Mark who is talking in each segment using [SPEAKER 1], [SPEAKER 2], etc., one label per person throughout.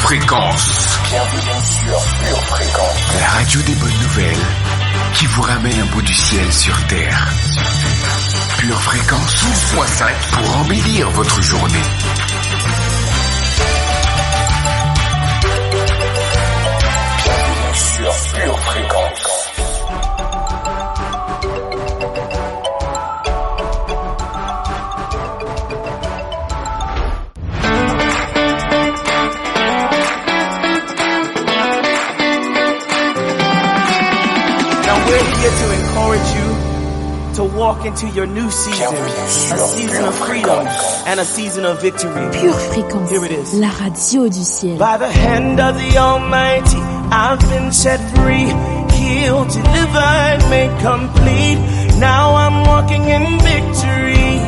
[SPEAKER 1] Fréquence.
[SPEAKER 2] Bienvenue sur Pure Fréquence.
[SPEAKER 1] La radio des bonnes nouvelles qui vous ramène un bout du ciel sur Terre. Pure Fréquence 12.5 pour embellir votre journée.
[SPEAKER 2] Bienvenue sur Pure Fréquence.
[SPEAKER 3] To encourage you to walk into your new season, a season of freedom and a season of victory.
[SPEAKER 4] Pure Fréquence,
[SPEAKER 3] Here it is.
[SPEAKER 4] la radio du ciel.
[SPEAKER 3] By the hand of the Almighty, I've been set free, healed, delivered, made complete. Now I'm walking in victory.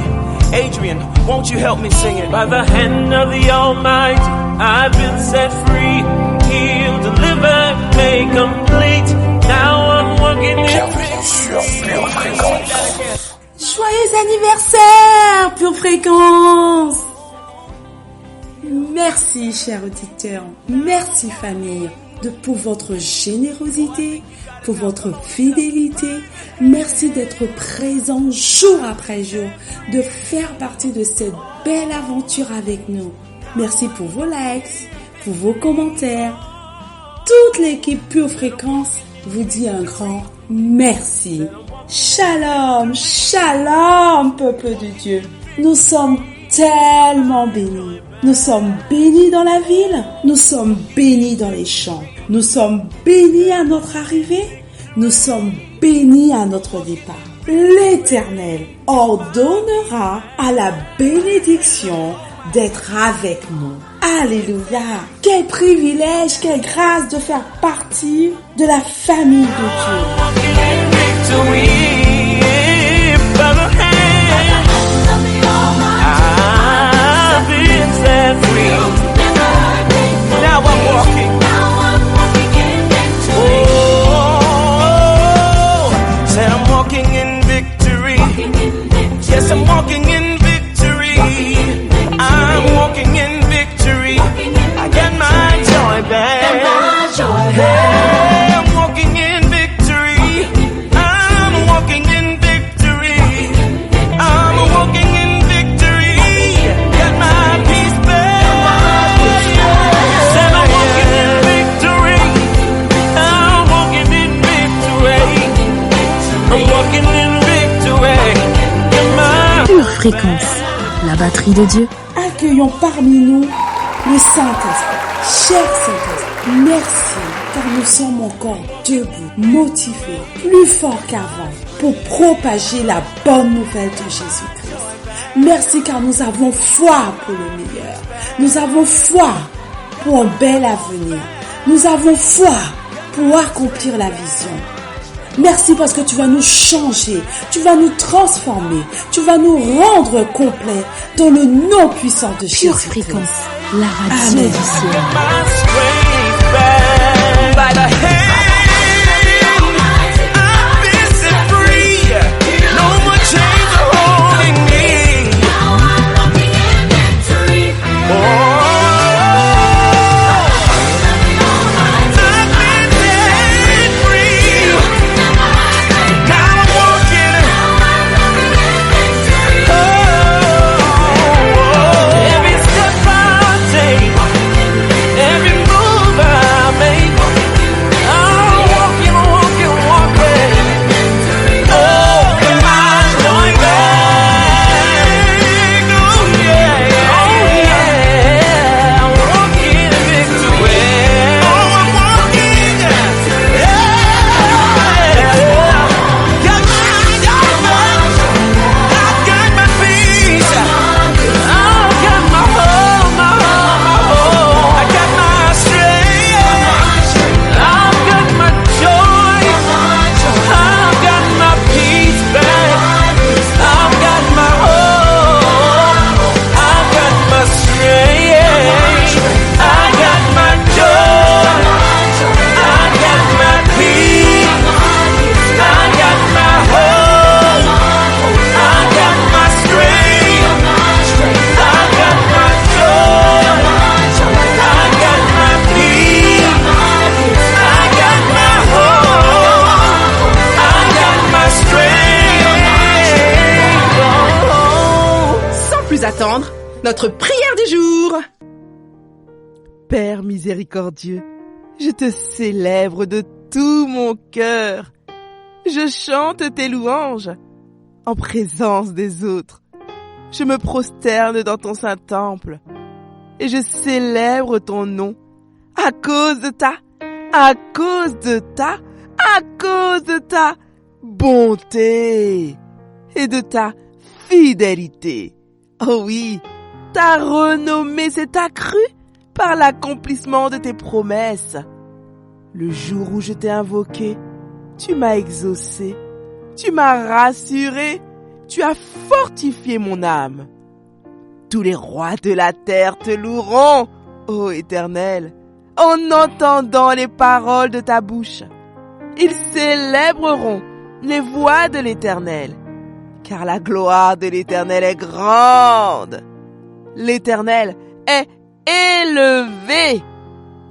[SPEAKER 3] Adrian, won't you help me sing it? By the hand of the Almighty, I've been set free, healed, delivered, made complete. Now I'm walking in
[SPEAKER 2] Bienvenue sur Pure Fréquence.
[SPEAKER 5] Joyeux anniversaire, Pure Fréquence! Merci, chers auditeurs. Merci, famille, pour votre générosité, pour votre fidélité. Merci d'être présent jour après jour, de faire partie de cette belle aventure avec nous. Merci pour vos likes, pour vos commentaires. Toute l'équipe Pure Fréquence vous dit un grand merci. Shalom, shalom, peuple de Dieu. Nous sommes tellement bénis. Nous sommes bénis dans la ville. Nous sommes bénis dans les champs. Nous sommes bénis à notre arrivée. Nous sommes bénis à notre départ. L'Éternel ordonnera à la bénédiction d'être avec nous. Alléluia! Quel privilège, quelle grâce de faire partie de la famille de Dieu.
[SPEAKER 4] Fréquence, la batterie de Dieu.
[SPEAKER 5] Accueillons parmi nous le Saint-Esprit. Cher Saint-Esprit, merci, car nous sommes encore debout, motivés, plus forts qu'avant, pour propager la bonne nouvelle de Jésus-Christ. Merci, car nous avons foi pour le meilleur. Nous avons foi pour un bel avenir. Nous avons foi pour accomplir la vision. Merci parce que tu vas nous changer, tu vas nous transformer, tu vas nous rendre complets dans le nom puissant de Jésus.
[SPEAKER 4] Pure Fréquence, la radio du ciel.
[SPEAKER 3] Every
[SPEAKER 6] notre prière du jour. Père miséricordieux, je te célèbre de tout mon cœur. Je chante tes louanges en présence des autres. Je me prosterne dans ton saint temple et je célèbre ton nom à cause de ta bonté et de ta fidélité. Oh oui, ta renommée s'est accrue par l'accomplissement de tes promesses. Le jour où je t'ai invoqué, tu m'as exaucé, tu m'as rassuré, tu as fortifié mon âme. Tous les rois de la terre te loueront, ô Éternel, en entendant les paroles de ta bouche. Ils célébreront les voies de l'Éternel, car la gloire de l'Éternel est grande. L'Éternel est élevé.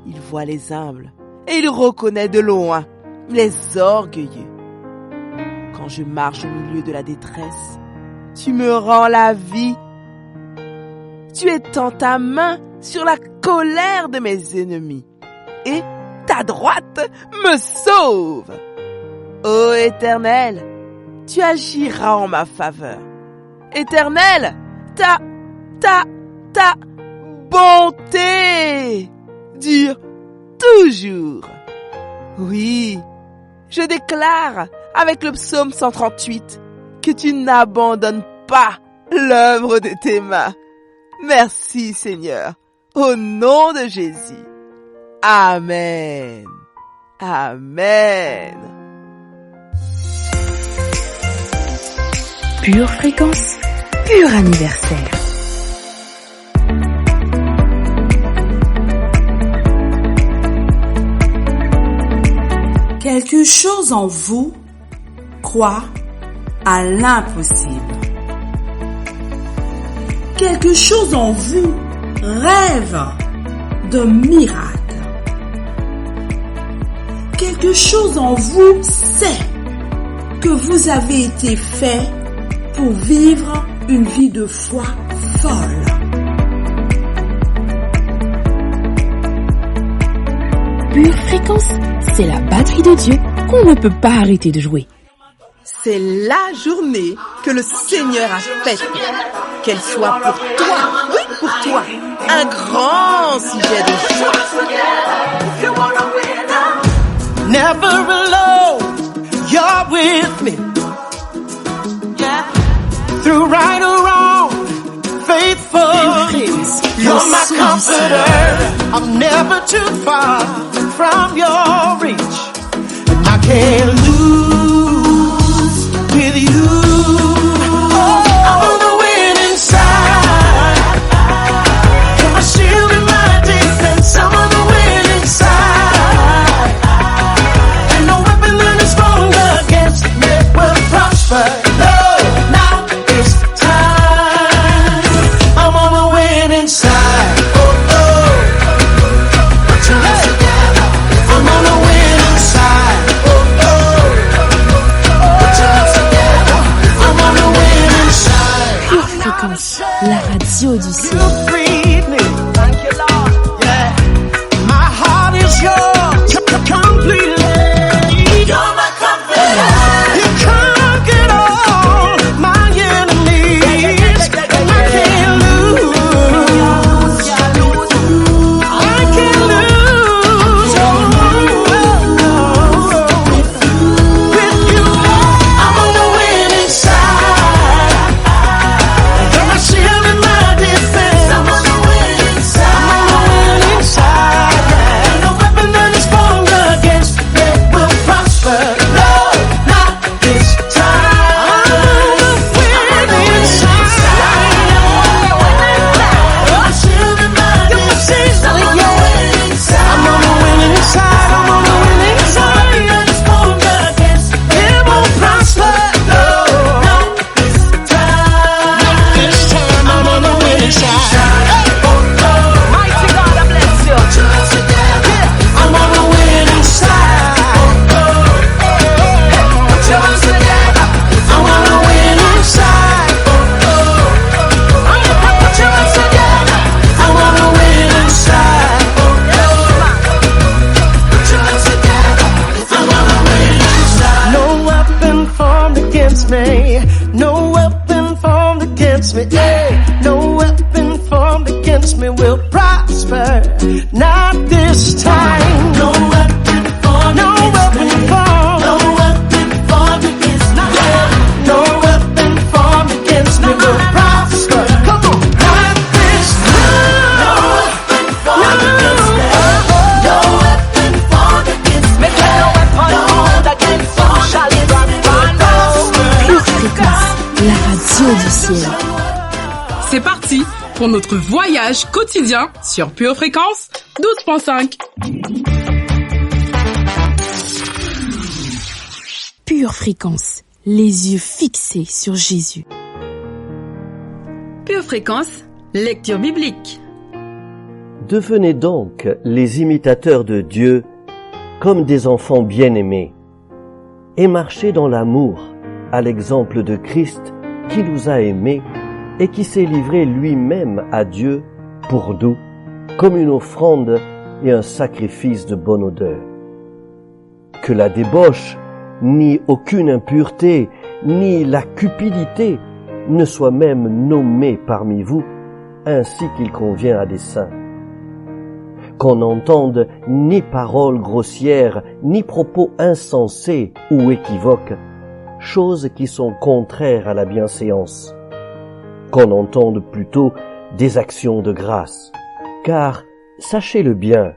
[SPEAKER 6] Il voit les humbles et il reconnaît de loin les orgueilleux. Quand je marche au milieu de la détresse, tu me rends la vie. Tu étends ta main sur la colère de mes ennemis et ta droite me sauve. Ô Éternel, tu agiras en ma faveur. Éternel, ta bonté dure toujours. Oui, je déclare avec le psaume 138 que tu n'abandonnes pas l'œuvre de tes mains. Merci Seigneur, au nom de Jésus. Amen. Amen.
[SPEAKER 4] Pure fréquence, pur anniversaire.
[SPEAKER 5] Quelque chose en vous croit à l'impossible. Quelque chose en vous rêve de miracle. Quelque chose en vous sait que vous avez été fait pour vivre une vie de foi folle.
[SPEAKER 4] Pure fréquence, c'est la batterie de Dieu qu'on ne peut pas arrêter de jouer.
[SPEAKER 6] C'est la journée que le Seigneur a faite. Qu'elle soit pour toi, oui pour toi, un grand sujet de joie.
[SPEAKER 3] Never alone, you're with me. Yeah. Through right or wrong, faithful. You're my comforter. I'm never too far from your reach. And I can't lose with you. I'm on the winning side. You're my shield and my defense. I'm on the winning side. And no weapon that is formed against me will prosper. No, now is the time. I'm on the winning side. Oh, oh. Put your hands together. I'm on the winning side. Oh, oh. Not this time. No weapon formed against me. No weapon formed against me will prosper. Come on. Not this time. No weapon formed against me. No weapon formed against me. No weapon formed against me shall prosper.
[SPEAKER 4] Pure Fréquence, la radio du ciel.
[SPEAKER 7] C'est parti pour notre voyage quotidien sur Pure Fréquence 12.5.
[SPEAKER 4] Pure Fréquence, les yeux fixés sur Jésus.
[SPEAKER 7] Pure Fréquence, lecture biblique.
[SPEAKER 8] Devenez donc les imitateurs de Dieu comme des enfants bien-aimés et marchez dans l'amour à l'exemple de Christ qui nous a aimés et qui s'est livré lui-même à Dieu pour nous comme une offrande et un sacrifice de bonne odeur. Que la débauche, ni aucune impureté, ni la cupidité ne soient même nommées parmi vous, ainsi qu'il convient à des saints. Qu'on n'entende ni paroles grossières, ni propos insensés ou équivoques, choses qui sont contraires à la bienséance. Qu'on entende plutôt des actions de grâce. Car, sachez-le bien,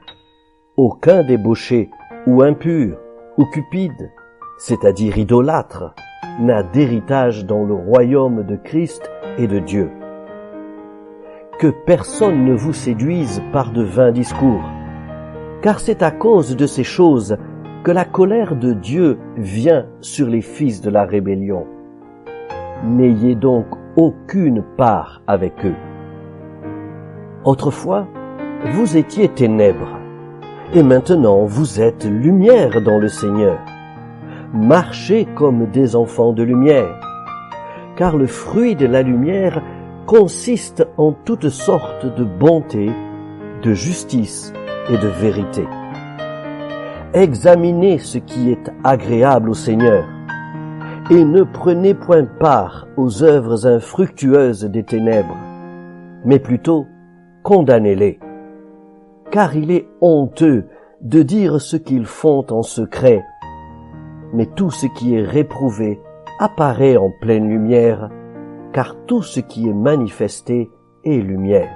[SPEAKER 8] aucun débauché ou impur ou cupide, c'est-à-dire idolâtre, n'a d'héritage dans le royaume de Christ et de Dieu. Que personne ne vous séduise par de vains discours, car c'est à cause de ces choses que la colère de Dieu vient sur les fils de la rébellion. N'ayez donc aucune part avec eux. Autrefois, vous étiez ténèbres, et maintenant vous êtes lumière dans le Seigneur. Marchez comme des enfants de lumière, car le fruit de la lumière consiste en toutes sortes de bonté, de justice et de vérité. Examinez ce qui est agréable au Seigneur, et ne prenez point part aux œuvres infructueuses des ténèbres, mais plutôt condamnez-les. Car il est honteux de dire ce qu'ils font en secret, mais tout ce qui est réprouvé apparaît en pleine lumière, car tout ce qui est manifesté est lumière.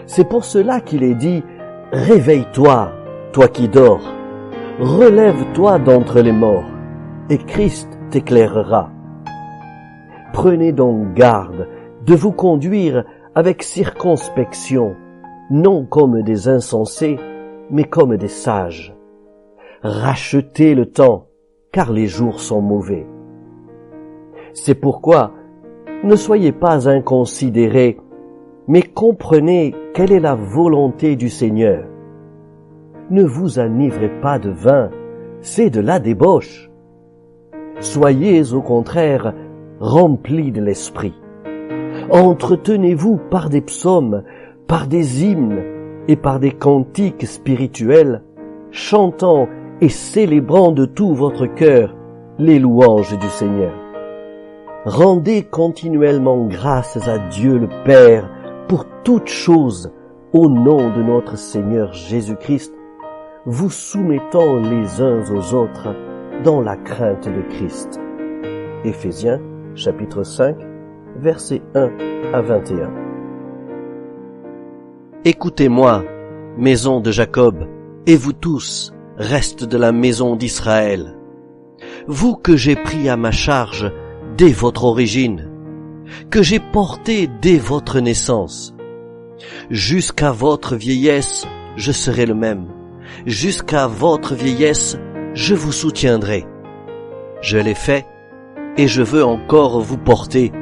[SPEAKER 8] C'est pour cela qu'il est dit « Réveille-toi, toi qui dors, relève-toi d'entre les morts, et Christ t'éclairera. » Prenez donc garde de vous conduire avec circonspection, non comme des insensés, mais comme des sages. Rachetez le temps, car les jours sont mauvais. C'est pourquoi, ne soyez pas inconsidérés, mais comprenez quelle est la volonté du Seigneur. Ne vous enivrez pas de vin, c'est de la débauche. Soyez au contraire remplis de l'esprit. Entretenez-vous par des psaumes, par des hymnes et par des cantiques spirituels, chantant et célébrant de tout votre cœur les louanges du Seigneur. Rendez continuellement grâces à Dieu le Père pour toutes choses au nom de notre Seigneur Jésus-Christ, vous soumettant les uns aux autres dans la crainte de Christ. Éphésiens, chapitre 5, versets 1 à 21. Écoutez-moi, maison de Jacob, et vous tous, reste de la maison d'Israël. Vous que j'ai pris à ma charge dès votre origine, que j'ai porté dès votre naissance. Jusqu'à votre vieillesse, je serai le même. Jusqu'à votre vieillesse, je vous soutiendrai. Je l'ai fait, et je veux encore vous porter,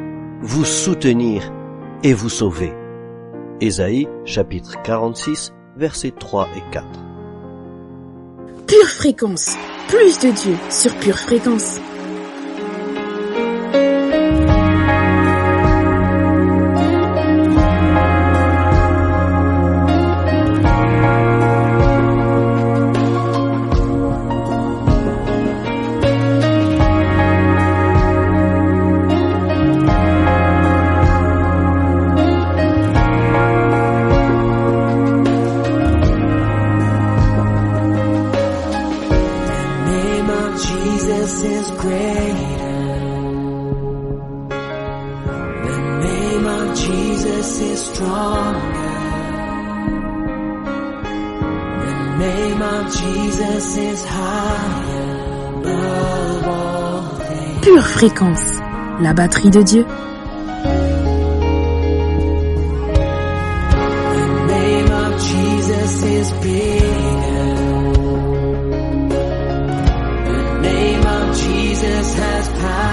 [SPEAKER 8] vous soutenir et vous sauver. Ésaïe, chapitre 46, versets 3 et 4.
[SPEAKER 4] Pure Fréquence, plus de Dieu sur Pure Fréquence.
[SPEAKER 3] Jesus is stronger. The name of Jesus is higher above all things.
[SPEAKER 4] Pure Fréquence, la batterie de Dieu.
[SPEAKER 3] The name of Jesus is bigger. The name of Jesus has power.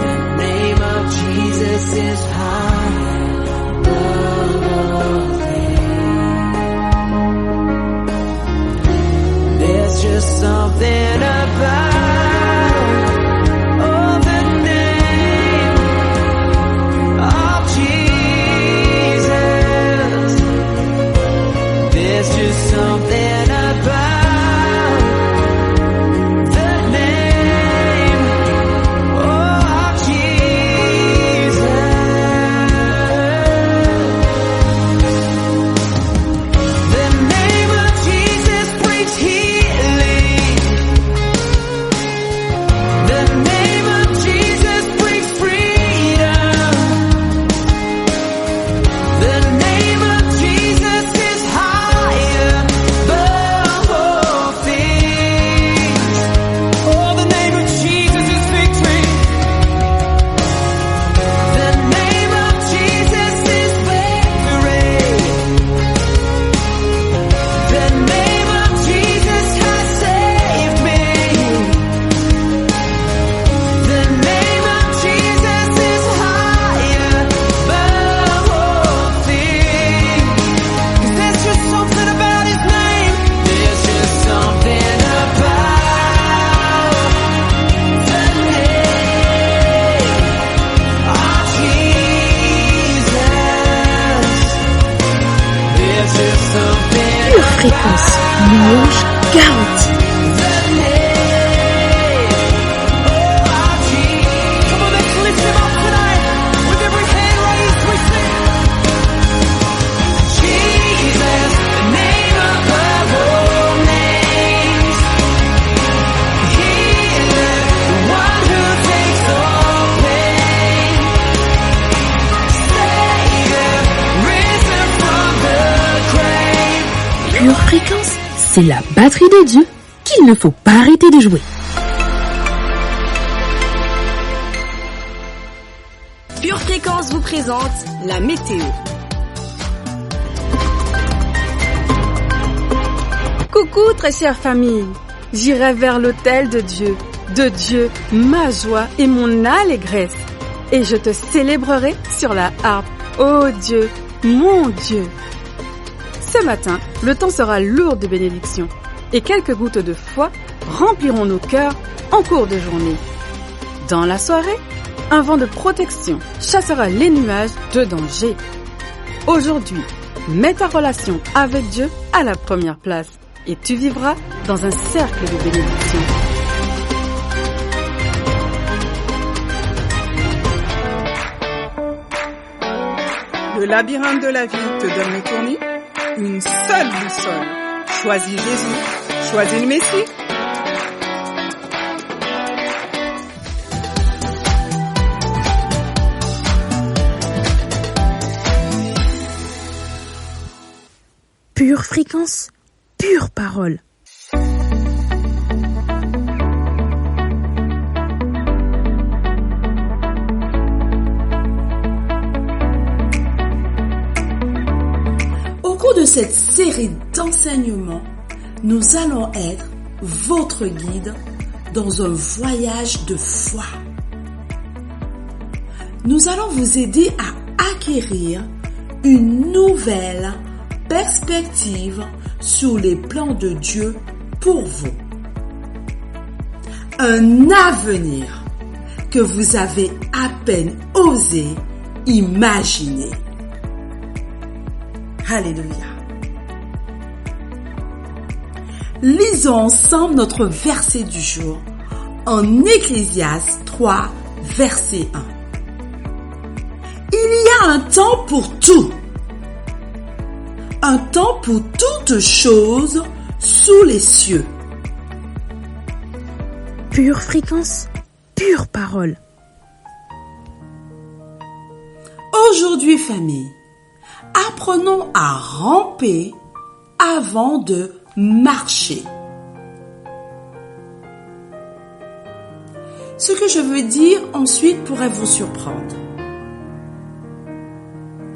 [SPEAKER 3] The name of Jesus is higher above all things. There's just something about something about the name of Jesus. The name of Jesus brings healing. The name of Jesus brings freedom. The name of Jesus is higher.
[SPEAKER 4] Pure Fréquence, louange garantie. Pure Fréquence, c'est la batterie de Dieu qu'il ne faut pas arrêter de jouer.
[SPEAKER 9] Pure Fréquence vous présente la météo. Coucou très chère famille, j'irai vers l'autel de Dieu ma joie et mon allégresse, et je te célébrerai sur la harpe, ô Dieu, mon Dieu. Ce matin, le temps sera lourd de bénédictions et quelques gouttes de foi rempliront nos cœurs en cours de journée. Dans la soirée, un vent de protection chassera les nuages de danger. Aujourd'hui, mets ta relation avec Dieu à la première place et tu vivras dans un cercle de bénédictions.
[SPEAKER 10] Le labyrinthe de la vie te donne le tournis. Une seule boussole. Choisis Jésus. Choisis le Messie.
[SPEAKER 4] Pure Fréquence, pure parole.
[SPEAKER 5] Au cours de cette série d'enseignements, nous allons être votre guide dans un voyage de foi. Nous allons vous aider à acquérir une nouvelle perspective sur les plans de Dieu pour vous. Un avenir que vous avez à peine osé imaginer. Alléluia. Lisons ensemble notre verset du jour en Ecclésiaste 3, verset 1. Il y a un temps pour tout. Un temps pour toutes choses sous les cieux.
[SPEAKER 4] Pure Fréquence, pure parole.
[SPEAKER 5] Aujourd'hui, famille, apprenons à ramper avant de marcher. Ce que je veux dire ensuite pourrait vous surprendre.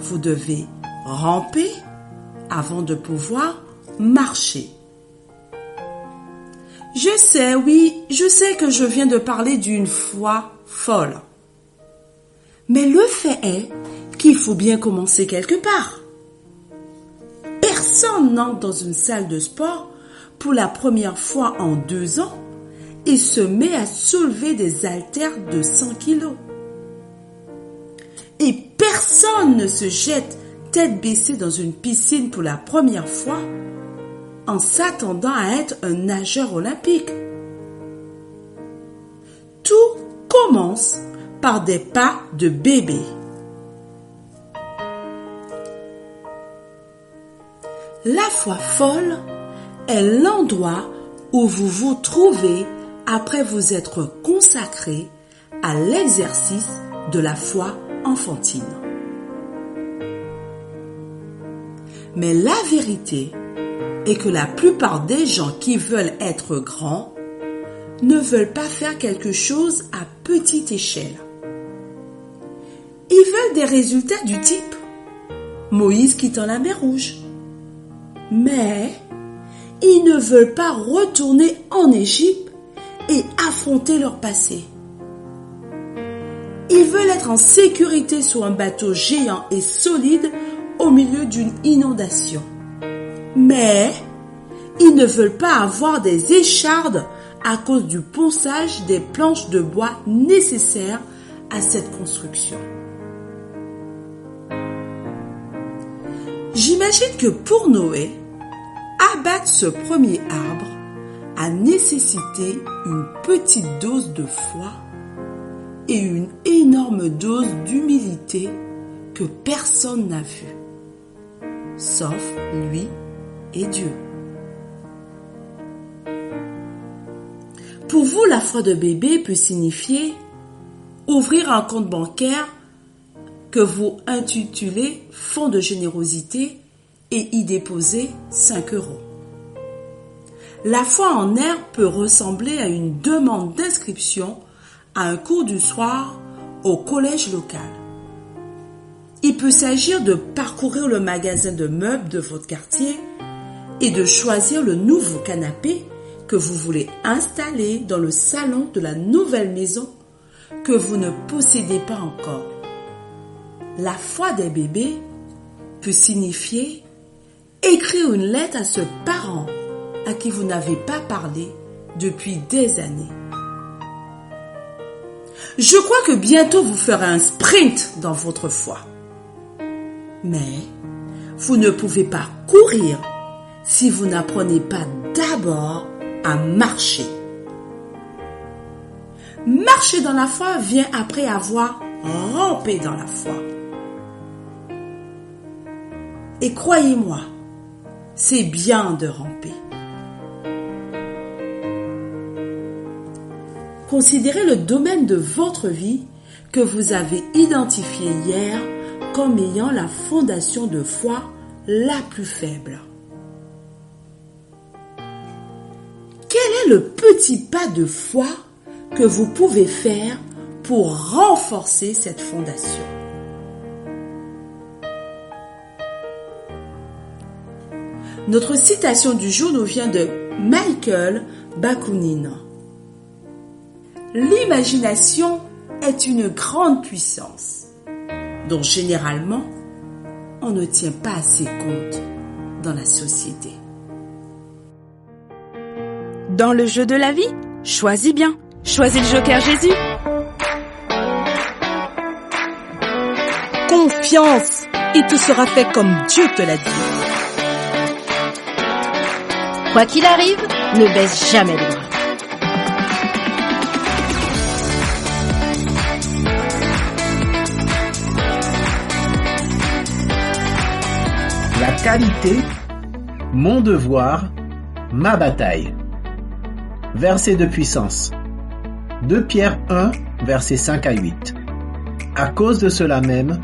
[SPEAKER 5] Vous devez ramper avant de pouvoir marcher. Je sais que je viens de parler d'une foi folle. Mais le fait est qu'il faut bien commencer quelque part. Personne n'entre dans une salle de sport pour la première fois en 2 ans et se met à soulever des haltères de 100 kilos. Et personne ne se jette tête baissée dans une piscine pour la première fois en s'attendant à être un nageur olympique. Tout commence par des pas de bébé. La foi folle est l'endroit où vous vous trouvez après vous être consacré à l'exercice de la foi enfantine. Mais la vérité est que la plupart des gens qui veulent être grands ne veulent pas faire quelque chose à petite échelle. Ils veulent des résultats du type Moïse quittant la mer Rouge. Mais ils ne veulent pas retourner en Égypte et affronter leur passé. Ils veulent être en sécurité sur un bateau géant et solide au milieu d'une inondation. Mais ils ne veulent pas avoir des échardes à cause du ponçage des planches de bois nécessaires à cette construction. J'imagine que pour Noé, abattre ce premier arbre a nécessité une petite dose de foi et une énorme dose d'humilité que personne n'a vue, sauf lui et Dieu. Pour vous, la foi de bébé peut signifier ouvrir un compte bancaire que vous intitulez fonds de générosité et y déposer 5 €. La foi en herbe peut ressembler à une demande d'inscription à un cours du soir au collège local. Il peut s'agir de parcourir le magasin de meubles de votre quartier et de choisir le nouveau canapé que vous voulez installer dans le salon de la nouvelle maison que vous ne possédez pas encore. La foi des bébés peut signifier écrire une lettre à ce parent à qui vous n'avez pas parlé depuis des années. Je crois que bientôt vous ferez un sprint dans votre foi. Mais vous ne pouvez pas courir si vous n'apprenez pas d'abord à marcher. Marcher dans la foi vient après avoir rampé dans la foi. Et croyez-moi, c'est bien de ramper. Considérez le domaine de votre vie que vous avez identifié hier comme ayant la fondation de foi la plus faible. Quel est le petit pas de foi que vous pouvez faire pour renforcer cette fondation? Notre citation du jour nous vient de Michael Bakounine. L'imagination est une grande puissance dont généralement on ne tient pas assez compte dans la société.
[SPEAKER 9] Dans le jeu de la vie, choisis bien. Choisis le Joker Jésus.
[SPEAKER 11] Confiance, il te sera fait comme Dieu te l'a dit.
[SPEAKER 12] Quoi qu'il arrive, ne baisse jamais les bras.
[SPEAKER 13] La qualité, mon devoir, ma bataille. Verset de puissance. 2 Pierre 1, versets 5 à 8. À cause de cela même,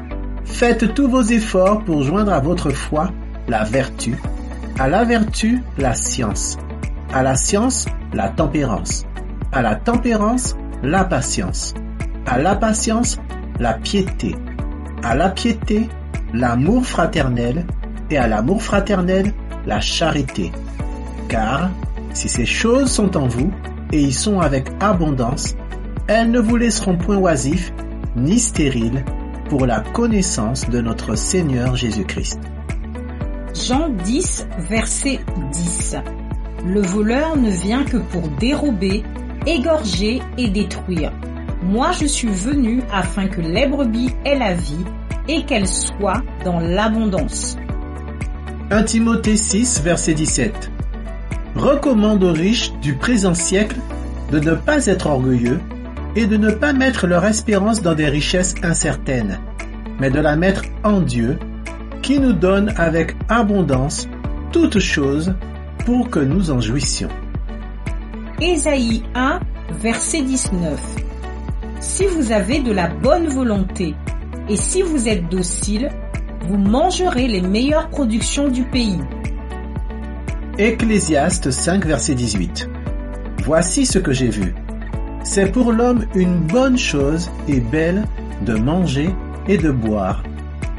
[SPEAKER 13] Faites tous vos efforts pour joindre à votre foi la vertu, à la vertu la science, à la science la tempérance, à la tempérance la patience, à la patience la piété, à la piété l'amour fraternel et à l'amour fraternel la charité. Car si ces choses sont en vous et y sont avec abondance, elles ne vous laisseront point oisifs ni stériles pour la connaissance de notre Seigneur Jésus-Christ.
[SPEAKER 14] Jean 10, verset 10. Le voleur ne vient que pour dérober, égorger et détruire. Moi je suis venu afin que les brebis aient la vie et qu'elle soit dans l'abondance.
[SPEAKER 13] 1 Timothée 6, verset 17. Recommande aux riches du présent siècle de ne pas être orgueilleux et de ne pas mettre leur espérance dans des richesses incertaines, mais de la mettre en Dieu, qui nous donne avec abondance toutes choses pour que nous en jouissions.
[SPEAKER 14] Ésaïe 1, verset 19. Si vous avez de la bonne volonté et si vous êtes docile, vous mangerez les meilleures productions du pays.
[SPEAKER 13] Ecclésiaste 5, verset 18. Voici ce que j'ai vu. C'est pour l'homme une bonne chose et belle de manger et de boire,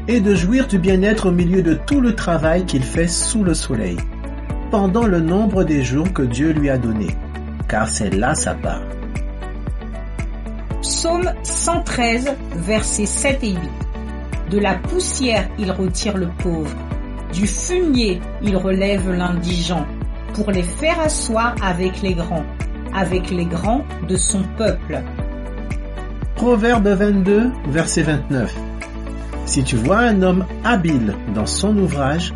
[SPEAKER 13] et de jouir du bien-être au milieu de tout le travail qu'il fait sous le soleil, pendant le nombre des jours que Dieu lui a donnés, car c'est là sa part.
[SPEAKER 14] Psaume 113, versets 7 et 8. De la poussière il retire le pauvre, du fumier il relève l'indigent, pour les faire asseoir avec les grands de son peuple.
[SPEAKER 13] Proverbe 22, verset 29. Si tu vois un homme habile dans son ouvrage,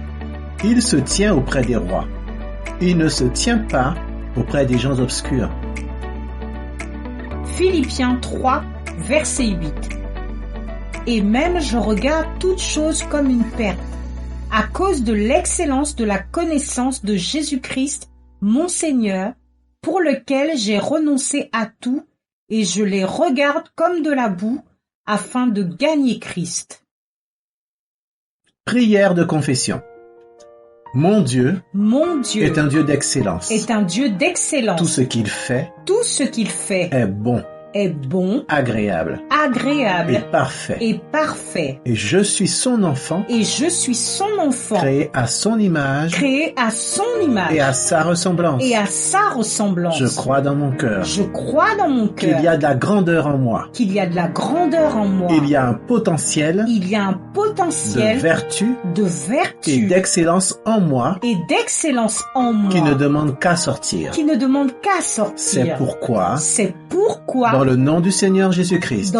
[SPEAKER 13] il se tient auprès des rois. Il ne se tient pas auprès des gens obscurs.
[SPEAKER 14] Philippiens 3, verset 8. Et même je regarde toutes choses comme une perte, à cause de l'excellence de la connaissance de Jésus-Christ, mon Seigneur, pour lequel j'ai renoncé à tout, et je les regarde comme de la boue, afin de gagner Christ.
[SPEAKER 13] Prière de confession. Mon Dieu est un Dieu d'excellence. Tout ce qu'il fait est bon, agréable et parfait. Et je suis son enfant, créé à son image et à sa ressemblance. Je crois dans mon cœur qu'il y a de la grandeur en moi. Il y a un potentiel de vertu et d'excellence en moi qui ne demande qu'à sortir. C'est pourquoi dans le nom du Seigneur Jésus-Christ,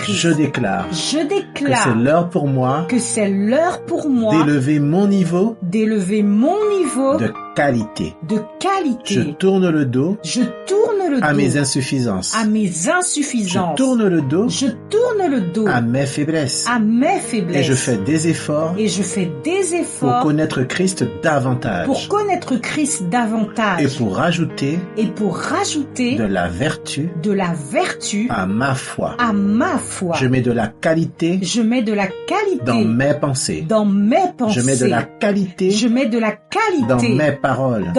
[SPEAKER 13] je déclare que c'est l'heure pour moi d'élever mon niveau de qualité. Je tourne le dos à mes insuffisances. Je tourne le dos à mes faiblesses. Et je fais des efforts pour connaître Christ davantage. Et pour rajouter de la vertu à ma foi. Je mets de la qualité dans mes pensées. Je mets de la qualité dans mes paroles.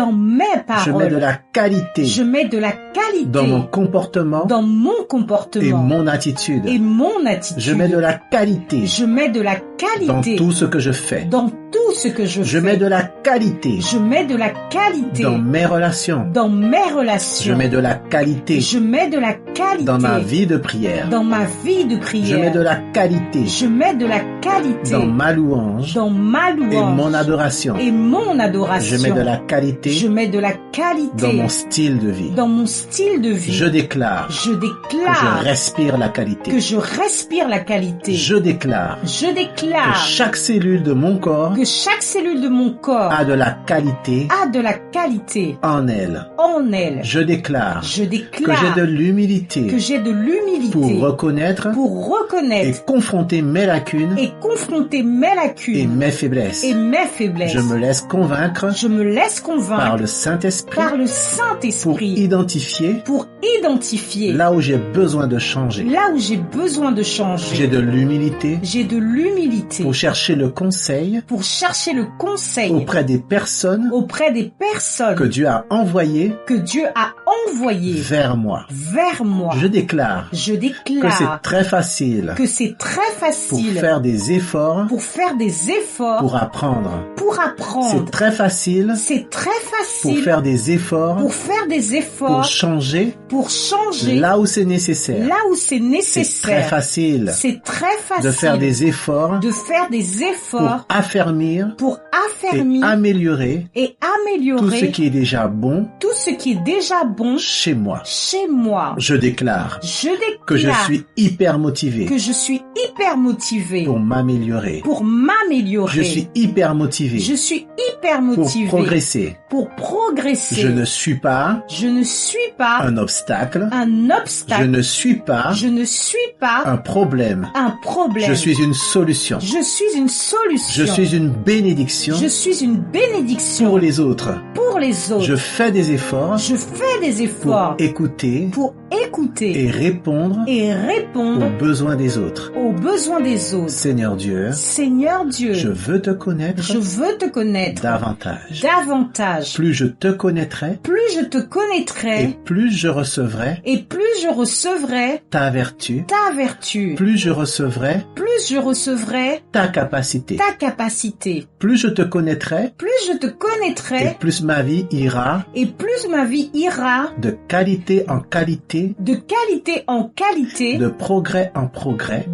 [SPEAKER 13] Je mets de la qualité dans mon comportement et mon attitude. Je mets de la qualité dans tout ce que je fais. Je mets de la qualité dans mes relations. Je mets de la qualité dans ma vie de prière. Je mets de la qualité dans ma louange et mon adoration. Je mets de la qualité dans mon style de vie. Je déclare que je respire la qualité. Je déclare que chaque cellule de mon corps a de la qualité en elle. Je déclare que j'ai de l'humilité pour reconnaître et confronter mes lacunes et mes faiblesses. Je me laisse convaincre par le Saint-Esprit pour identifier identifier
[SPEAKER 14] là
[SPEAKER 13] où j'ai besoin de changer. J'ai de l'humilité pour chercher le conseil auprès des personnes que Dieu a envoyées vers moi. Je déclare que c'est très facile pour faire des efforts pour apprendre. C'est très facile pour faire des efforts pour changer là où c'est nécessaire. C'est très facile de faire des efforts pour affermir et améliorer tout ce qui est déjà bon chez moi. Je déclare que je suis hyper motivé pour m'améliorer. Je suis hyper motivé pour progresser. Je ne suis pas un obstacle. Je ne suis pas un problème. Je suis une solution. Je suis une bénédiction. Pour les autres. Je fais des efforts. Pour écouter. Et répondre. Aux besoins des autres. Seigneur Dieu. Je veux te connaître. Davantage. Plus je te connaîtrai. Et plus je recevrai. Ta vertu. Plus je recevrai. Ta capacité. Plus je te connaîtrai. Et plus ma vie ira. De qualité en qualité. De progrès en progrès.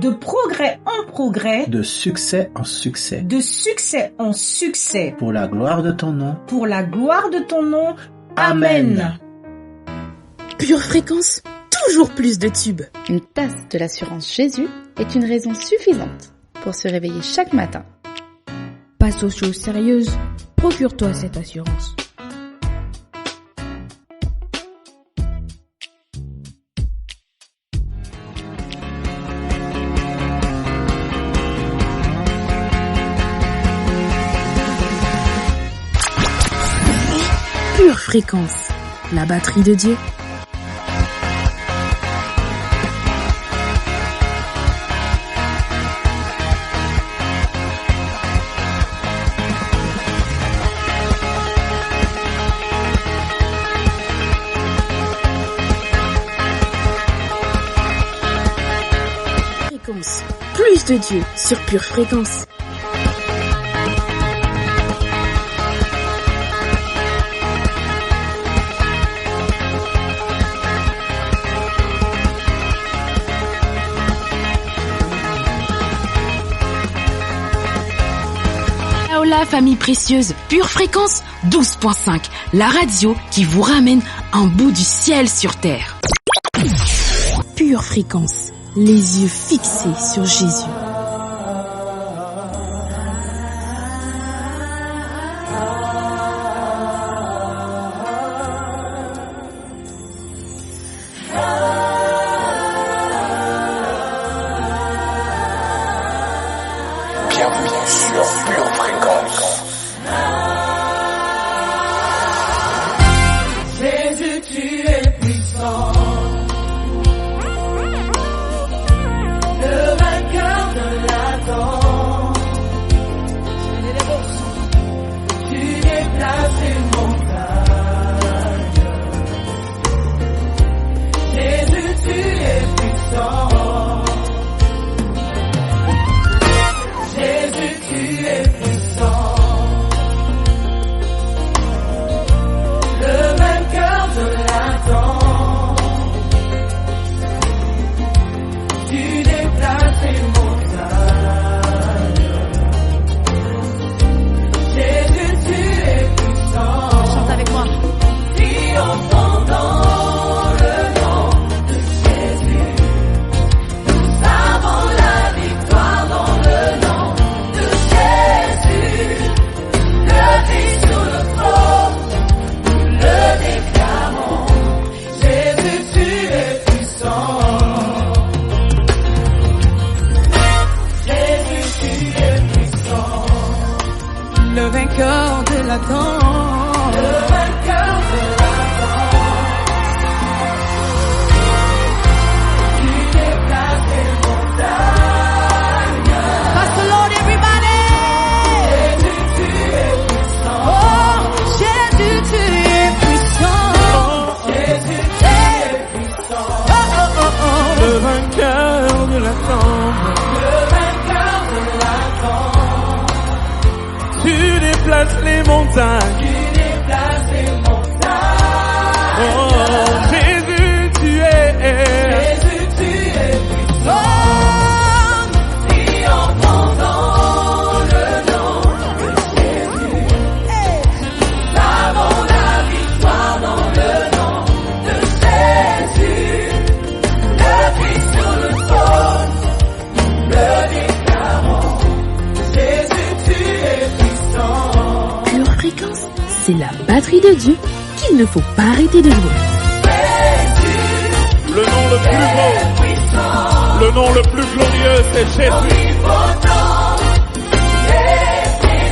[SPEAKER 13] De succès en succès. Pour la gloire de ton nom. Amen.
[SPEAKER 4] Pure Fréquence, toujours plus de tubes.
[SPEAKER 15] Une tasse de l'assurance Jésus est une raison suffisante pour se réveiller chaque matin.
[SPEAKER 4] Passe aux choses sérieuses, procure-toi cette assurance. Pure Fréquence, la batterie de Dieu. Fréquence, plus de Dieu sur Pure Fréquence. La famille précieuse, Pure Fréquence 12.5, la radio qui vous ramène un bout du ciel sur terre. Pure Fréquence, les yeux fixés sur Jésus.
[SPEAKER 2] Bienvenue sur Pure Fréquence.
[SPEAKER 3] Jésus, tu es puissant. Le vainqueur de l'Adam. Tu déplaces une montagne. Jésus, tu es puissant. Jésus, tu es puissant. Le vainqueur de l'Adam. Tu déplaces une montagne. Jésus, tu es puissant.
[SPEAKER 12] Chante avec moi.
[SPEAKER 3] Triomphant dans le nom de Jésus. Nous avons la victoire dans le nom de Jésus. Le Christ sur le trône, nous le déclarons. Jésus, tu es puissant. Jésus, tu es puissant. Le vainqueur de l'Adam. Le vainqueur de l'Adam.
[SPEAKER 4] c'est la batterie de Dieu qu'il ne faut pas arrêter de jouer.
[SPEAKER 16] Le nom le plus beau, le nom le plus glorieux, c'est Jésus.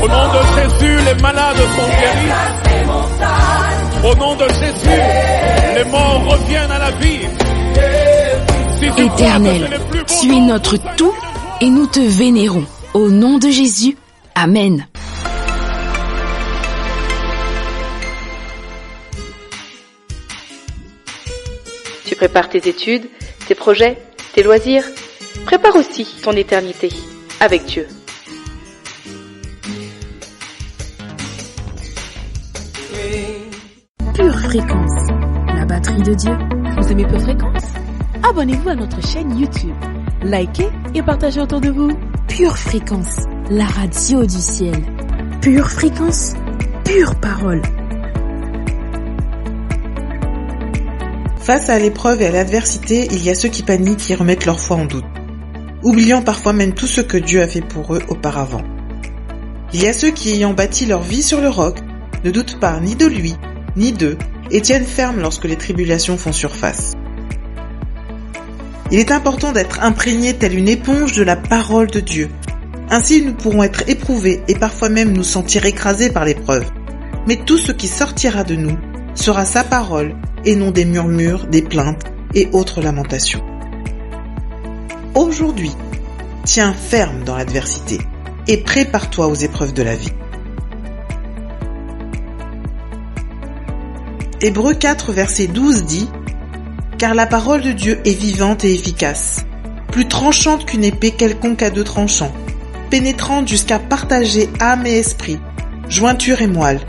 [SPEAKER 16] Au nom de Jésus, les malades sont guéris. Au nom de Jésus, les morts reviennent à la vie. Si
[SPEAKER 4] Éternel, tu es notre tout et nous te vénérons. Au nom de Jésus, Amen.
[SPEAKER 15] Tu prépares tes études, tes projets, tes loisirs. Prépare aussi ton éternité avec Dieu.
[SPEAKER 4] Pure Fréquence, la batterie de Dieu.
[SPEAKER 6] Vous aimez Pure Fréquence? Abonnez-vous à notre chaîne YouTube. Likez et partagez autour de vous.
[SPEAKER 4] Pure Fréquence, la radio du ciel. Pure Fréquence, pure parole.
[SPEAKER 17] Face à l'épreuve et à l'adversité, il y a ceux qui paniquent et remettent leur foi en doute, oubliant parfois même tout ce que Dieu a fait pour eux auparavant. Il y a ceux qui, ayant bâti leur vie sur le roc, ne doutent pas ni de lui, ni d'eux, et tiennent ferme lorsque les tribulations font surface. Il est important d'être imprégné telle une éponge de la parole de Dieu. Ainsi, nous pourrons être éprouvés et parfois même nous sentir écrasés par l'épreuve. Mais tout ce qui sortira de nous sera sa parole et non des murmures, des plaintes et autres lamentations. Aujourd'hui, tiens ferme dans l'adversité et prépare-toi aux épreuves de la vie. Hébreux 4, verset 12 dit « Car la parole de Dieu est vivante et efficace, plus tranchante qu'une épée quelconque à deux tranchants, pénétrante jusqu'à partager âme et esprit, jointure et moelle.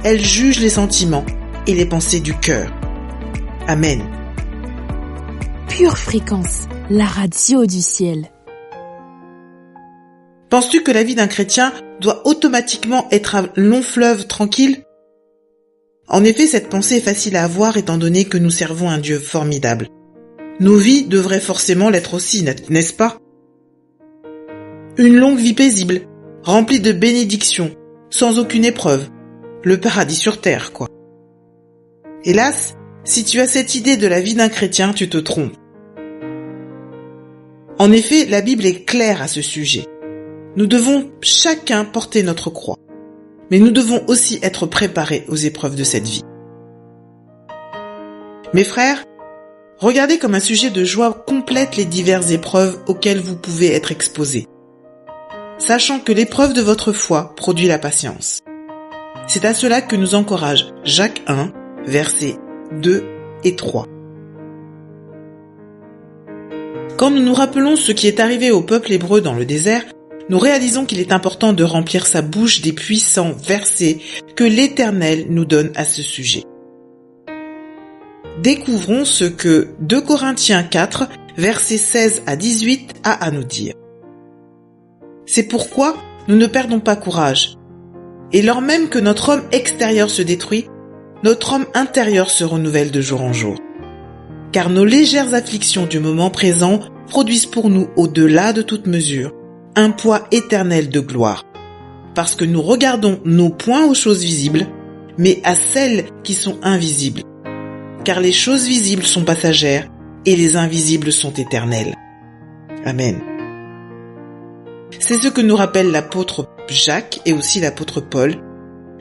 [SPEAKER 17] Elle juge les sentiments et les pensées du cœur. » Amen.
[SPEAKER 4] Pure Fréquence, la radio du ciel.
[SPEAKER 17] Penses-tu que la vie d'un chrétien doit automatiquement être un long fleuve tranquille? En effet, cette pensée est facile à avoir étant donné que nous servons un Dieu formidable. Nos vies devraient forcément l'être aussi, n'est-ce pas? Une longue vie paisible, remplie de bénédictions, sans aucune épreuve. Le paradis sur terre, quoi. Hélas, si tu as cette idée de la vie d'un chrétien, tu te trompes. En effet, la Bible est claire à ce sujet. Nous devons chacun porter notre croix. Mais nous devons aussi être préparés aux épreuves de cette vie. Mes frères, regardez comme un sujet de joie complète les diverses épreuves auxquelles vous pouvez être exposés, sachant que l'épreuve de votre foi produit la patience. C'est à cela que nous encourage Jacques 1, versets 2 et 3. Quand nous nous rappelons ce qui est arrivé au peuple hébreu dans le désert, nous réalisons qu'il est important de remplir sa bouche des puissants versets que l'Éternel nous donne à ce sujet. Découvrons ce que 2 Corinthiens 4, versets 16 à 18 a à nous dire. C'est pourquoi nous ne perdons pas courage. Et lors même que notre homme extérieur se détruit, notre homme intérieur se renouvelle de jour en jour. Car nos légères afflictions du moment présent produisent pour nous, au-delà de toute mesure, un poids éternel de gloire, parce que nous regardons non point aux choses visibles, mais à celles qui sont invisibles. Car les choses visibles sont passagères et les invisibles sont éternelles. Amen. C'est ce que nous rappelle l'apôtre Jacques et aussi l'apôtre Paul.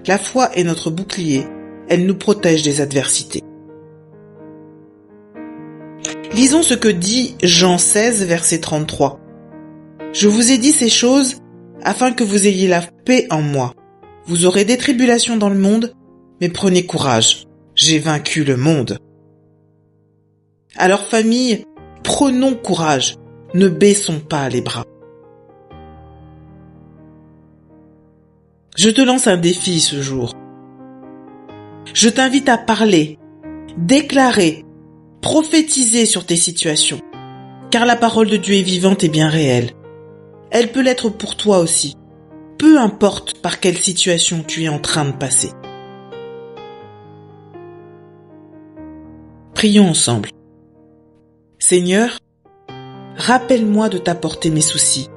[SPEAKER 17] La foi est notre bouclier, elle nous protège des adversités. Lisons ce que dit Jean 16, verset 33. Je vous ai dit ces choses afin que vous ayez la paix en moi. Vous aurez des tribulations dans le monde, mais prenez courage. J'ai vaincu le monde. Alors famille, prenons courage. Ne baissons pas les bras. Je te lance un défi ce jour. Je t'invite à parler, déclarer, prophétiser sur tes situations, car la parole de Dieu est vivante et bien réelle. Elle peut l'être pour toi aussi, peu importe par quelle situation tu es en train de passer. Prions ensemble. Seigneur, rappelle-moi de t'apporter mes soucis.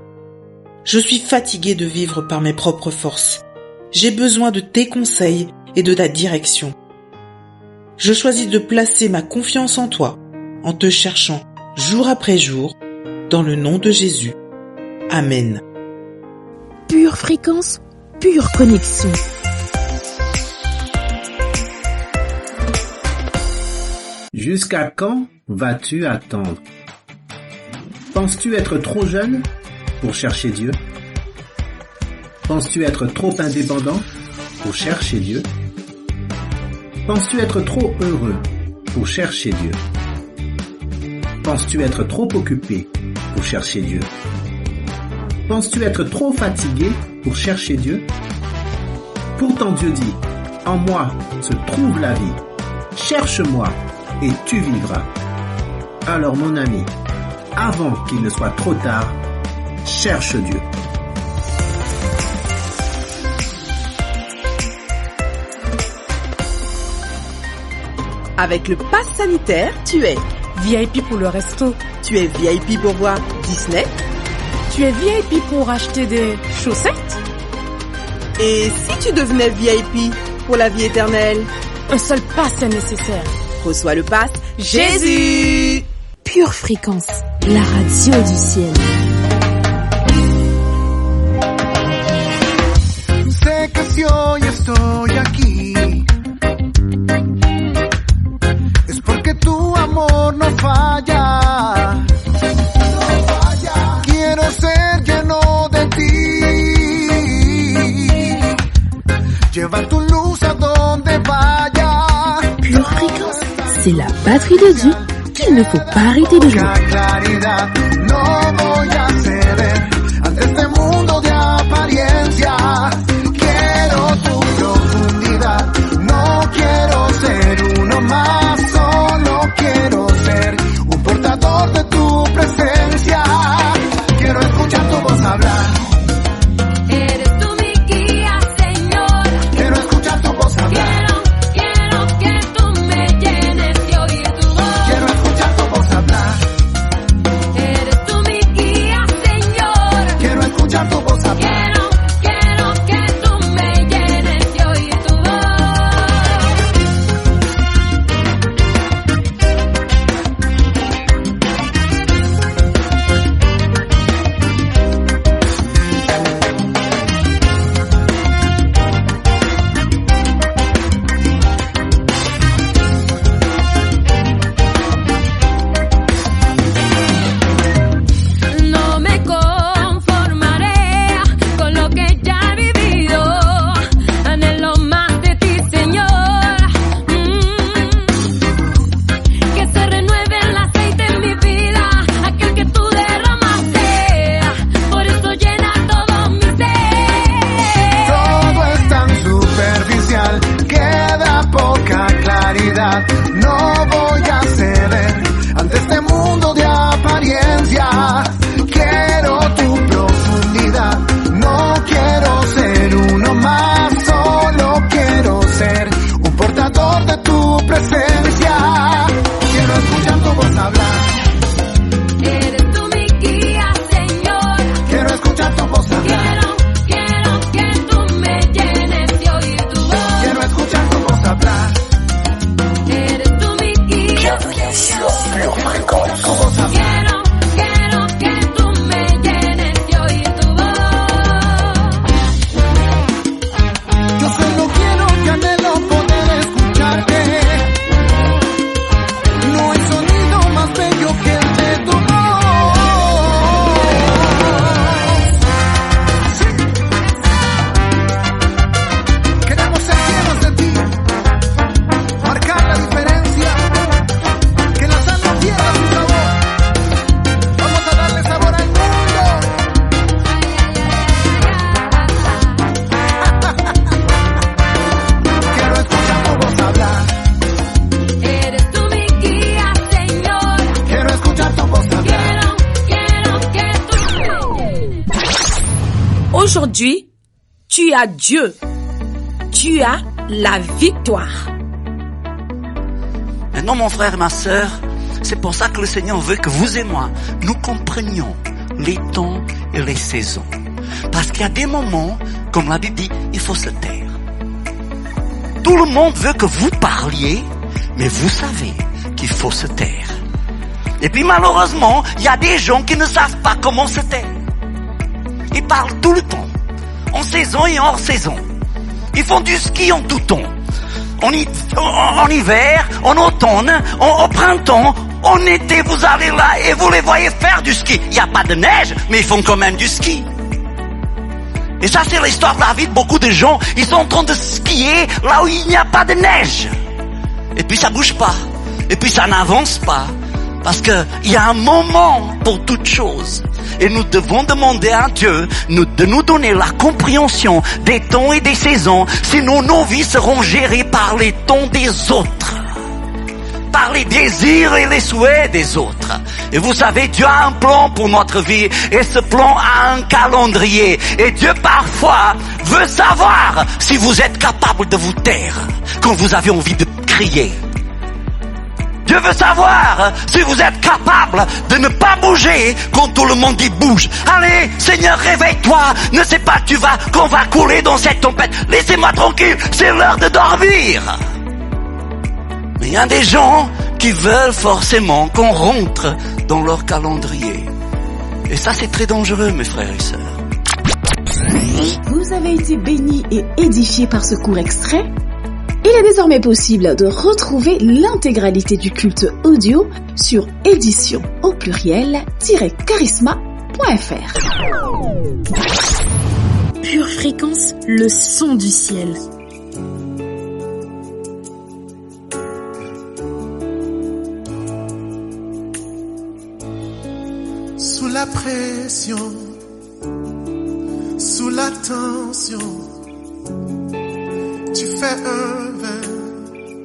[SPEAKER 17] Je suis fatigué de vivre par mes propres forces. J'ai besoin de tes conseils et de ta direction. Je choisis de placer ma confiance en toi, en te cherchant jour après jour, dans le nom de Jésus. Amen.
[SPEAKER 4] Pure fréquence, pure connexion.
[SPEAKER 13] Jusqu'à quand vas-tu attendre? Penses-tu être trop jeune pour chercher Dieu? Penses-tu être trop indépendant pour chercher Dieu? Penses-tu être trop heureux pour chercher Dieu? Penses-tu être trop occupé pour chercher Dieu? Penses-tu être trop fatigué pour chercher Dieu? Pourtant Dieu dit, en moi se trouve la vie. Cherche-moi et tu vivras. Alors mon ami, avant qu'il ne soit trop tard, cherche Dieu.
[SPEAKER 6] Avec le pass sanitaire, tu es
[SPEAKER 9] VIP pour le resto.
[SPEAKER 6] Tu es VIP pour voir Disney.
[SPEAKER 9] Tu es VIP pour acheter des chaussettes.
[SPEAKER 6] Et si tu devenais VIP pour la vie éternelle?
[SPEAKER 9] Un seul pass est nécessaire.
[SPEAKER 6] Reçois le pass Jésus.
[SPEAKER 4] Pure fréquence, la radio du ciel.
[SPEAKER 18] Sé que si hoy estoy aquí es porque tu amor no falla. Quiero ser lleno de ti. Lleva tu luz a donde vaya.
[SPEAKER 4] Pure fréquence, c'est la batterie de Dieu qu'il ne faut pas arrêter de jouer.
[SPEAKER 18] No voy a ceder ante este mundo de apariencia. Quiero tu profundidad. No quiero ser uno más, solo quiero ser un portador de tu presencia. Quiero escuchar tu voz hablar.
[SPEAKER 19] Eres tú mi guía, Señor.
[SPEAKER 18] Quiero escuchar tu voz hablar.
[SPEAKER 19] Quiero que tú me llenes de oír tu voz.
[SPEAKER 18] Quiero escuchar tu voz hablar.
[SPEAKER 19] Eres tú mi guía, Señor.
[SPEAKER 18] Quiero escuchar tu voz hablar.
[SPEAKER 19] Quiero que tú me llenes de oír tu voz. No me conformaré con lo que ya he vivido. Anhelo más de ti, Señor. Que se renueve el aceite en mi vida, aquel que tú derramaste. Por eso llena todo mi ser.
[SPEAKER 18] Todo es tan superficial, queda poca claridad. No voy a ceder ante este mundo de apariencia. Quiero tu profundidad. No quiero ser uno más, solo quiero ser un portador de tu presencia. Quiero escuchar tu voz hablar.
[SPEAKER 19] Eres tú mi guía, Señor.
[SPEAKER 18] Quiero escuchar tu voz hablar.
[SPEAKER 19] Quiero que tú me llenes de oír tu voz.
[SPEAKER 18] Quiero escuchar tu voz hablar.
[SPEAKER 19] Eres tú mi guía,
[SPEAKER 2] Bienvenue sur Pure Fréquence.
[SPEAKER 18] Tu voz hablar.
[SPEAKER 19] Quiero que tú me llenes de oír tu voz.
[SPEAKER 18] Yo solo quiero y anhelo poder escucharte. No hay sonido más bello que el de tu voz. Sí. Queremos ser llenos de ti, marcar la diferencia, que la sal no pierda su sabor. Vamos a darle sabor al mundo. Quiero escuchar tu voz hablar.
[SPEAKER 19] Eres tú mi guía, Señor.
[SPEAKER 18] Quiero escuchar tu voz hablar.
[SPEAKER 19] Quiero que tú me llenes.
[SPEAKER 9] Aujourd'hui, tu as Dieu. Tu as la victoire.
[SPEAKER 20] Maintenant, mon frère et ma sœur, c'est pour ça que le Seigneur veut que vous et moi, nous comprenions les temps et les saisons. Parce qu'il y a des moments, comme la Bible dit, il faut se taire. Tout le monde veut que vous parliez, mais vous savez qu'il faut se taire. Et puis malheureusement, il y a des gens qui ne savent pas comment se taire. Ils parlent tout le temps, en saison et hors saison. Ils font du ski en tout temps. En hiver, en automne, au printemps, en été, vous allez là et vous les voyez faire du ski. Il n'y a pas de neige, mais ils font quand même du ski. Et ça, c'est l'histoire de la vie de beaucoup de gens. Ils sont en train de skier là où il n'y a pas de neige. Et puis ça bouge pas. Et puis ça n'avance pas. Parce que il y a un moment pour toute chose. Et nous devons demander à Dieu de nous donner la compréhension des temps et des saisons. Sinon nos vies seront gérées par les temps des autres. Par les désirs et les souhaits des autres. Et vous savez, Dieu a un plan pour notre vie. Et ce plan a un calendrier. Et Dieu parfois veut savoir si vous êtes capable de vous taire quand vous avez envie de crier. Dieu veut savoir si vous êtes capable de ne pas bouger quand tout le monde dit bouge. Allez, Seigneur, réveille-toi. Ne sais pas qu'on va couler dans cette tempête. Laissez-moi tranquille, c'est l'heure de dormir. Mais il y a des gens qui veulent forcément qu'on rentre dans leur calendrier. Et ça, c'est très dangereux, mes frères et sœurs.
[SPEAKER 4] Vous avez été bénis et édifiés par ce court extrait? Il est désormais possible de retrouver l'intégralité du culte audio sur édition au pluriel-charisma.fr. Pure Fréquence, le son du ciel.
[SPEAKER 18] Sous la pression, sous la tension, tu fais un vin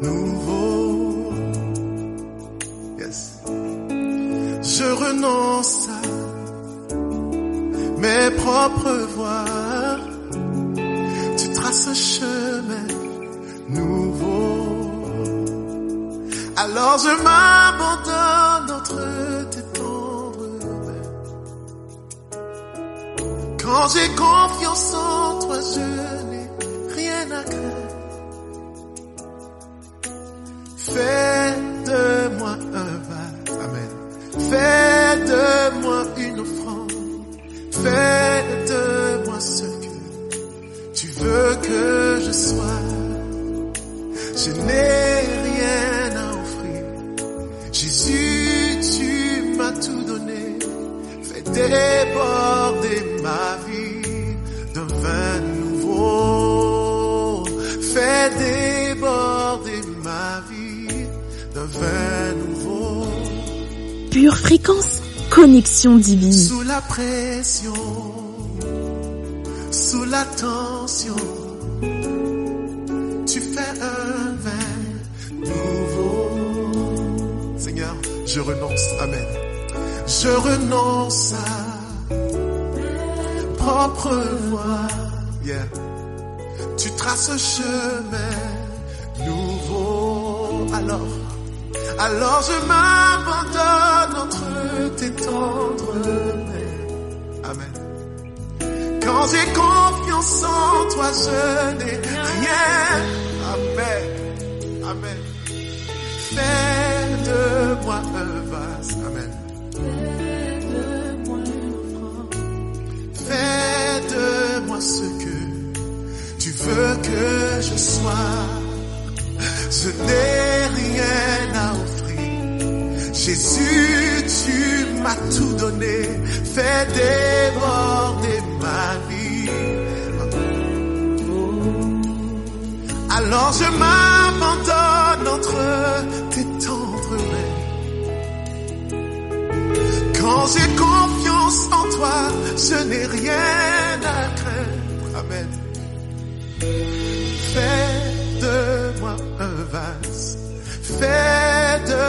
[SPEAKER 18] nouveau. Yes. Je renonce à mes propres voies. Tu traces un chemin nouveau. Alors je m'abandonne entre tes tendres mains. Quand j'ai confiance en toi, je n'ai rien à craindre. Fais de moi un vase, amen. Fais de moi une offrande. Fais de moi ce que tu veux que je sois. Je n'ai rien à offrir. Jésus, tu m'as tout donné. Fais déborder ma vie d'un vin nouveau. Fais déborder ma vie d'un vin nouveau.
[SPEAKER 4] Pure Fréquence, connexion divine.
[SPEAKER 18] Sous la pression, sous la tension, tu fais un vin nouveau. Seigneur, je renonce, amen. Je renonce à propre voie. Yeah. Tu traces un chemin nouveau. Alors je m'abandonne entre tes tendres mains. Amen. Quand j'ai confiance en toi, je n'ai rien. Amen. Amen. Fais de moi un vase. Amen. Fais de moi ce que tu veux que je sois. Je n'ai rien à offrir. Jésus, tu m'as tout donné. Fais déborder ma vie. Alors je m'abandonne entre tes tendres mains. Quand j'ai confiance en toi, je n'ai rien à craindre. Amen. Fais de moi un vase. Fais de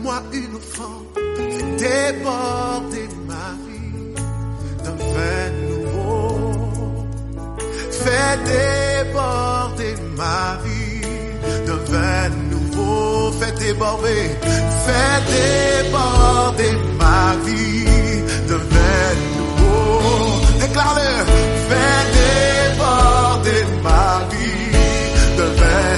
[SPEAKER 18] moi une offrande. Fais déborder ma vie d'un vin nouveau. Fais déborder ma vie d'un vin nouveau. Fais déborder ma vie d'un vin nouveau. Déclare-le. Fais déborder ma vie d'un vin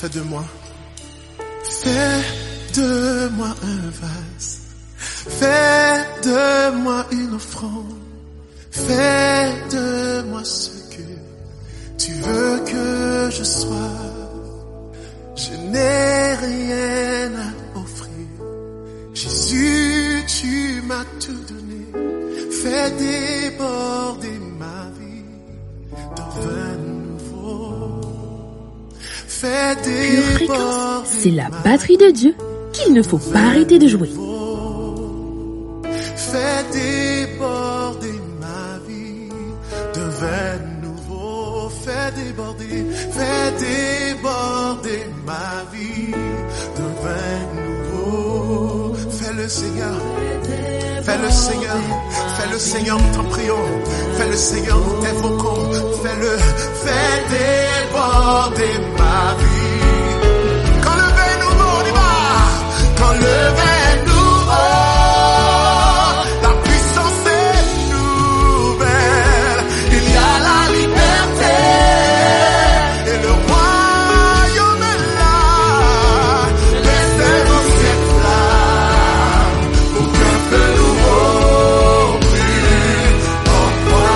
[SPEAKER 18] fais de moi un vase, fais de moi une offrande, fais de moi ce que tu veux que je sois. Je n'ai rien à offrir, Jésus, tu m'as tout donné. Fais déborder ma vie d'un vin nouveau. Fais
[SPEAKER 4] Pure Fréquence, c'est la batterie de Dieu qu'il ne faut pas arrêter de jouer.
[SPEAKER 18] Fais déborder ma vie d'un vin nouveau. Fais déborder ma vie d'un vin nouveau. Fais le Seigneur, fais le Seigneur, fais le Seigneur, nous t'en prions. Fais le Seigneur, nous t'invoquons. Fais déborder ma vie. Quand le vin nouveau, on y va. Quand le vin nouveau, la puissance est nouvelle. Il y a la liberté et le royaume est là. Laissez dans cette flamme pour qu'un feu nouveau brûle en toi.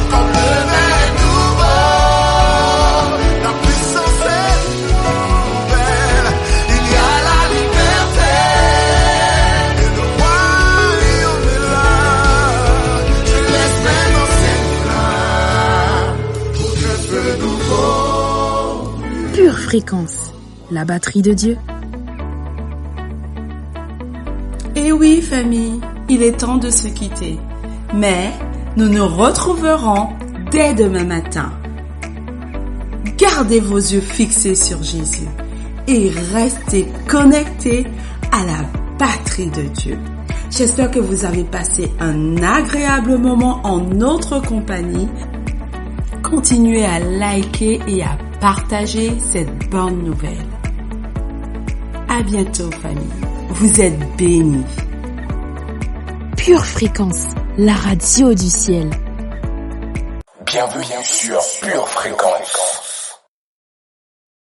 [SPEAKER 18] Quand le vin nouveau, la puissance est nouvelle. Il y a la liberté et le royaume est là. Je laisse maintenant cette flamme pour qu'un feu nouveau.
[SPEAKER 4] Pure Fréquence, la batterie de Dieu.
[SPEAKER 5] Et oui, famille, il est temps de se quitter. Mais nous nous retrouverons dès demain matin. Gardez vos yeux fixés sur Jésus et restez connectés à la batterie de Dieu. J'espère que vous avez passé un agréable moment en notre compagnie. Continuez à liker et à partager cette bonne nouvelle. À bientôt, famille. Vous êtes bénis.
[SPEAKER 4] Pure Fréquence, la radio du ciel.
[SPEAKER 1] Bienvenue sur Pure Fréquence.